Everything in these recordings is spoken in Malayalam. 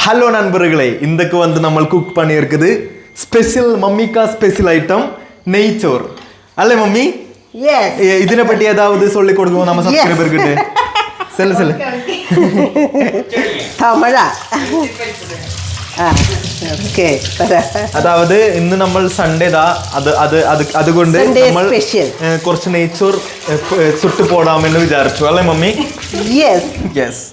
ஹலோ நண்பர்களே, இந்தக்கு வந்து நம்ம குக் பண்ணியிருக்குது ஸ்பெஷல் மம்மிக்கா ஸ்பெஷல் ஐட்டம் நெய்ச்சோர். அல்ல மம்மி? எஸ். ഇതിനെ പറ്റി ஏதாவது சொல்லி கொடுங்க நம்ம சப்ஸ்கிரைபர்கிட்ட. சொல்லு சொல்லு. തമിഴ. ഓക്കേ. അതായത് ഇന്ന് നമ്മൾ സൺഡേ ദാ അതുകൊണ്ട് നമ്മൾ കുറച്ച് നെയ്ച്ചോർ ചുട്ടു പോടാമെന്ന് വിചാരിച്ചു. അല്ലേ മമ്മി? യെസ്. യെസ്.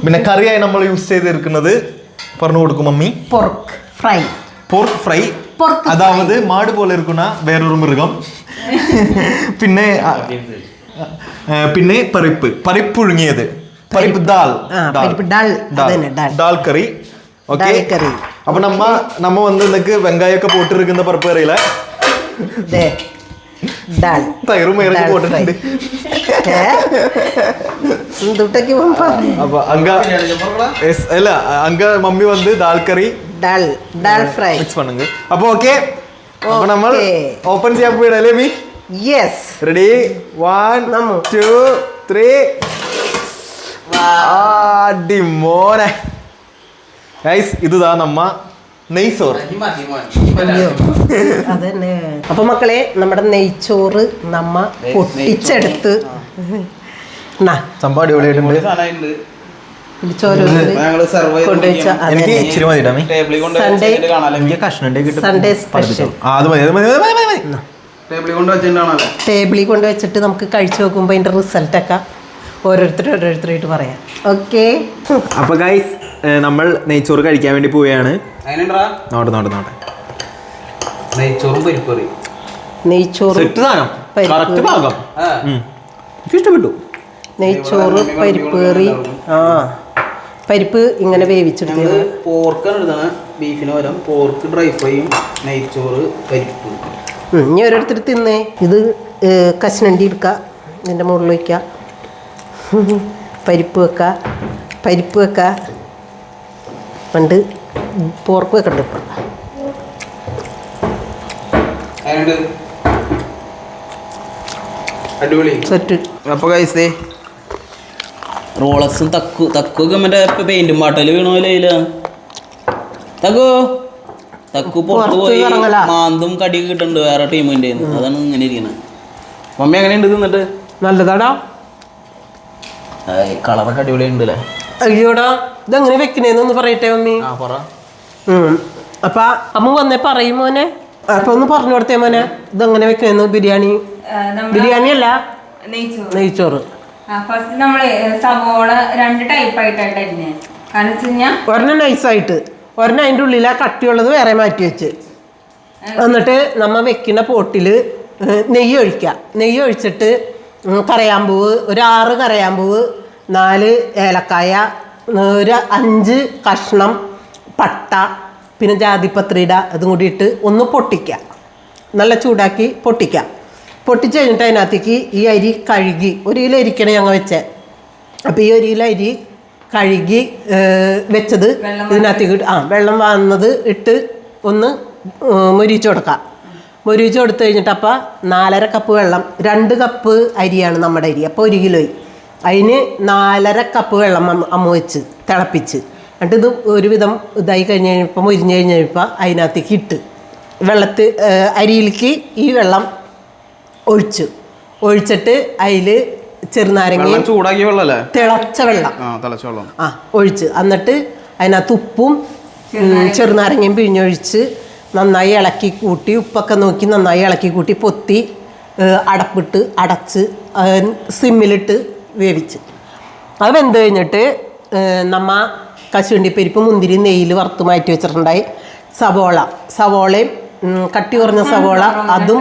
പിന്നെ കറിയായി നമ്മൾ യൂസ് ചെയ്തിരിക്കുന്നത് പറഞ്ഞു കൊടുക്കും mummy. Pork fry. Pork fry. അതായത് മാട് പോലെ ഇരിക്കുന്ന വേറൊരു മൃഗം. പിന്നെ പിന്നെ പരിപ്പ് പുഴുങ്ങിയത്, പരിപ്പ് ദാൽ ദാൽ കറി. ഓക്കെ. അപ്പൊ നമ്മ வந்து இன்னைக்கு வெங்காயഒക്കെ போட்டுருക്കുന്ന പരിപ്പ് കറിയില തൈറും മേറൊക്കെ പോട്ടിട്ടുണ്ട്. അപ്പൊ അല്ല അങ്ക മമ്മി വന്ന് ദാൽ കറി ഫ്രൈ മിക്സ് பண்ணுங்க. അപ്പൊ ഓക്കെ, അപ്പൊ നമ്മൾ ഓപ്പൺ ചെയ്യാൻ പോയിടല്ലേ മീ? യെസ്. റെഡി? 1 2 3. മോനെ ഗൈസ്, ഇതാ നമ്മ നെയ്ച്ചോറ്. അതന്നെ. അപ്പൊ മക്കളെ, നമ്മുടെ നെയ്ച്ചോറ് നമ്മ പൊട്ടിച്ചെടുത്ത് സംഭവം അടിപൊളിയായിട്ടുണ്ട്. ടേബിളിൽ കൊണ്ട് വെച്ചിട്ട് നമുക്ക് കഴിച്ചു നോക്കുമ്പോ അതിന്റെ റിസൾട്ട് ഒക്കെ ഓരോരുത്തരായിട്ട് പറയാം. ഓക്കെ. അപ്പൊ ഗൈസ്, നമ്മൾ നെയ്ച്ചോറ് കഴിക്കാൻ വേണ്ടി പോവുകയാണ്. ഇഷ്ടപ്പെട്ടു. നെയ്ച്ചോറ്, പരിപ്പ് കറി. പരിപ്പ് ഇങ്ങനെ വേവിച്ചെടുത്ത് ബീഫിന് പകരം പോർക്ക് ഡ്രൈ ഫ്രൈയും നെയ്ച്ചോറ് പരിപ്പ്. ഇനി ഓരോരുത്തർ തിന്നേ. ഇത് കശുവണ്ടി എടുക്കുക, ഇതിൻ്റെ മുകളിൽ വയ്ക്കുക, പരിപ്പ് വെക്കുക പണ്ട് പോർക്ക് വെക്കണ്ട. ഇപ്പം അപ്പൊ കൈസേ റോളക്സും തക്കൊക്കെ മറ്റേ പെയിന്റും പാട്ടല് വീണോല തക്കു പുറത്തു പോയി മാന്തും കടിയൊക്കെ കിട്ടുന്നുണ്ട് വേറെ ടീമിന്റെ. അതാണ് ഇങ്ങനെ ഇരിക്കുന്നത്. മമ്മി എങ്ങനെയുണ്ട് തിന്നിട്ട്? നല്ലതാടാ. കളറൊക്കെ അടിപൊളി ഉണ്ടല്ലേ? അയ്യോടാ, ഇതെങ്ങനെ വെക്കണേന്നൊന്ന് പറയട്ടെ മമ്മി. അപ്പൊ അമ്മ വന്നേ പറയും മോനെ. അപ്പൊ ഒന്ന് പറഞ്ഞു കൊടുത്തേ മോനെ, ഇതെങ്ങനെ വെക്കണേന്ന്. ബിരിയാണി അല്ല, നെയ്ച്ചോറ്. ഫസ്റ്റ് നമ്മള് സവോള 2 ടൈപ്പ് ആയിട്ടാണ് അരിഞ്ഞത്. കാരണം വെച്ച് കഴിഞ്ഞാൽ ഒരെണ്ണം നൈസായിട്ട്, ഒരെണ്ണം അതിൻ്റെ ഉള്ളിൽ ആ കട്ടിയുള്ളത് വേറെ മാറ്റി വെച്ച്, എന്നിട്ട് നമ്മ വെക്കുന്ന പോട്ടിൽ നെയ്യ് ഒഴിക്കുക. നെയ്യ് ഒഴിച്ചിട്ട് കരയാമ്പൂവ്, ഒരു 6 കരയാമ്പൂവ്, 4 ഏലക്കായ, ഒരു 5 കഷ്ണം പട്ട, പിന്നെ ജാതിപത്രിയുടെ അതും കൂടി ഇട്ട് ഒന്ന് പൊട്ടിക്കുക. നല്ല ചൂടാക്കി പൊട്ടിക്കുക. പൊട്ടിച്ച് കഴിഞ്ഞിട്ട് അതിനകത്തേക്ക് ഈ അരി കഴുകി, 1 കിലോ അരിക്കാണ് ഞങ്ങൾ വെച്ചത്. അപ്പോൾ ഈ 1 കിലോ അരി കഴുകി വെച്ചത് ഇതിനകത്തേക്ക് വെള്ളം വന്നത് ഇട്ട് ഒന്ന് മൊരിച്ച് കൊടുക്കാം. മൊരിച്ച് കൊടുത്തു കഴിഞ്ഞിട്ട് അപ്പോൾ 4.5 കപ്പ് വെള്ളം, 2 കപ്പ് അരിയാണ് നമ്മുടെ അരി, അപ്പോൾ 1 കിലോയി. അതിന് 4.5 കപ്പ് വെള്ളം അമ്മ വെച്ച് തിളപ്പിച്ച്, എന്നിട്ട് ഇത് ഒരുവിധം ഇതായി കഴിഞ്ഞ് കഴിഞ്ഞപ്പോൾ മൊരിഞ്ഞ് കഴിഞ്ഞപ്പോൾ അതിനകത്തേക്ക് ഇട്ട് അരിയിലേക്ക് ഈ വെള്ളം ഒഴിച്ചിട്ട് അതിൽ ചെറുനാരങ്ങ ചൂടാക്കിയ വെള്ളം, തിളച്ച വെള്ളം ഒഴിച്ച്, എന്നിട്ട് അതിനകത്ത് ഉപ്പും ചെറുനാരങ്ങയും പിഴിഞ്ഞൊഴിച്ച് നന്നായി ഇളക്കി കൂട്ടി, ഉപ്പൊക്കെ നോക്കി നന്നായി ഇളക്കി കൂട്ടി പൊത്തി അടപ്പിട്ട് അടച്ച് സിമ്മിലിട്ട് വേവിച്ച് അത് വെന്ത് കഴിഞ്ഞിട്ട് നമ്മ കശുവണ്ടി പരിപ്പ്, മുന്തിരി നെയ്യിൽ വറുത്ത് മാറ്റി വെച്ചിട്ടുണ്ടായി. സവോളയും കട്ടി കുറഞ്ഞ സവോള, അതും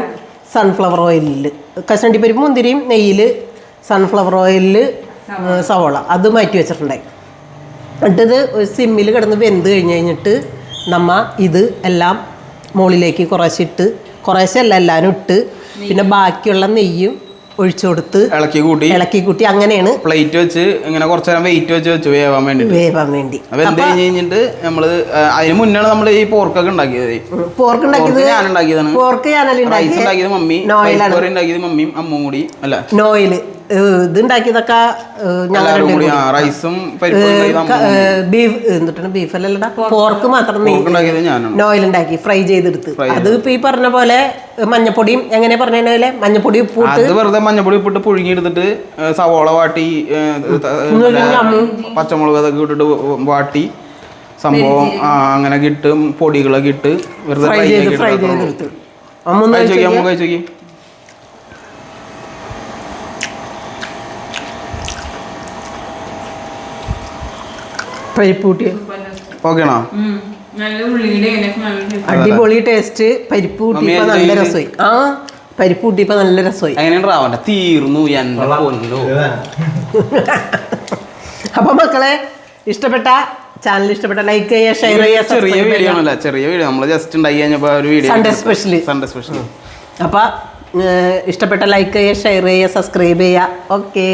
സൺഫ്ലവർ ഓയിലിൽ, കശുവണ്ടി പരിപ്പ് മുന്തിരിയും നെയ്യിൽ സൺഫ്ലവർ ഓയിലിൽ സവോള അത് മാറ്റി വെച്ചിട്ടുണ്ടായി. എന്നിട്ടിത് സിമ്മിൽ കിടന്ന് വെന്ത് കഴിഞ്ഞിട്ട് നമ്മ ഇത് എല്ലാം മുകളിലേക്ക് കുറേശ്ശെ എല്ലാവരും ഇട്ട്, പിന്നെ ബാക്കിയുള്ള നെയ്യും ഒഴിച്ചു കൊടുത്ത് ഇളക്കി കൂട്ടി അങ്ങനെയാണ് പ്ലേറ്റ് വെച്ച് ഇങ്ങനെ കുറച്ച് നേരം വെയിറ്റ് വെച്ച് വേവാൻ വേണ്ടി. കഴിഞ്ഞിട്ട് നമ്മള് അതിന് മുന്നാണ് നമ്മൾ ഈ പോർക്കൊക്കെ ഉണ്ടാക്കിയത്. പോർക്ക് ഞാനല്ല റൈസ് ഉണ്ടാക്കിയത് മമ്മി, ഉണ്ടാക്കിയത് മമ്മിയും അമ്മും കൂടി. അല്ല, നോയില് ഇത് ഉണ്ടാക്കിയതൊക്കെ എല്ലാവരും കൂടി റൈസും ബീഫ് എന്നിട്ടാണ് ബീഫല്ലടാ പോർക്ക് മാത്രം ഉണ്ടാക്കിയത് ഞാനാണ് നോയിൽ ഉണ്ടാക്കി ഫ്രൈ ചെയ്തെടുത്ത് അത് ഇപ്പൊ ഈ പറഞ്ഞ പോലെ മഞ്ഞപ്പൊടിയും എങ്ങനെ പറഞ്ഞ പോലെ മഞ്ഞപ്പൊടി ഉപ്പിട്ട് വെറുതെ മഞ്ഞപ്പൊടി ഉപ്പിട്ട് പുഴുങ്ങി എടുത്തിട്ട് സവോള വാട്ടി പച്ചമുളക് അതൊക്കെ ഇട്ടിട്ട് വാട്ടി സംഭവം അങ്ങനെ ഇട്ട് പൊടികളൊക്കെ ഇട്ട് വെറുതെ ഫ്രൈ ചെയ്തെടുത്ത് കഴിച്ചോക്കി പരിപ്പൂട്ടി ഓക്കേണോ നല്ല ഉള്ളിയുടെ അടിപൊളി ടേസ്റ്റ് പരിപ്പ് കൂട്ടിയപ്പോ നല്ല രസമായി പരിപ്പ് കൂട്ടിയപ്പോ നല്ല രസമായി എങ്ങനെയാണ് തീർന്നു അപ്പൊ മക്കളെ ഇഷ്ടപ്പെട്ട ചാനൽ ഇഷ്ടപ്പെട്ട ലൈക്ക് ചെയ്യുക ഷെയർ ചെയ്യുക ചെറിയ വീഡിയോ ആണല്ല ചെറിയ വീഡിയോ നമ്മൾ ജസ്റ്റ് ഉണ്ടാക്കി കഴിഞ്ഞപ്പോ ഒരു വീഡിയോ സൺഡേ സ്പെഷ്യൽ അപ്പൊ ഇഷ്ടപ്പെട്ട ലൈക്ക് ചെയ്യുക ഷെയർ ചെയ്യുക സബ്സ്ക്രൈബ് ചെയ്യുക ഓക്കേ